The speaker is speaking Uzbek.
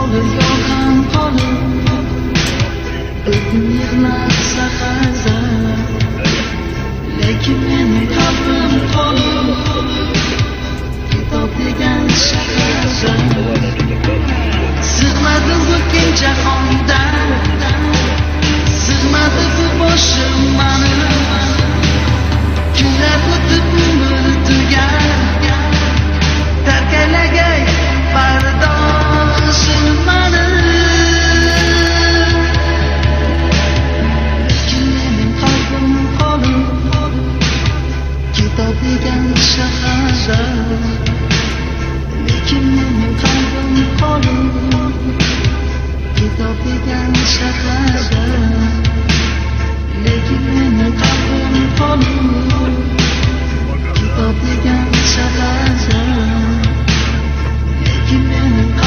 qolir yolg'on qolib o'zim yig'lasa hazar lekin mening qalbim qolib kitob degan shaharda sig'madi bu keng jahonda sig'madi bu boshim mani kunlar o'tib umr tugar tarkalagay bardoshim mani lekin mening qalbim qolib kitob degan shaharda lekin mening qalbim qolib kitob degan shaharda lekin mening qalbim qolib kitob degan shaharda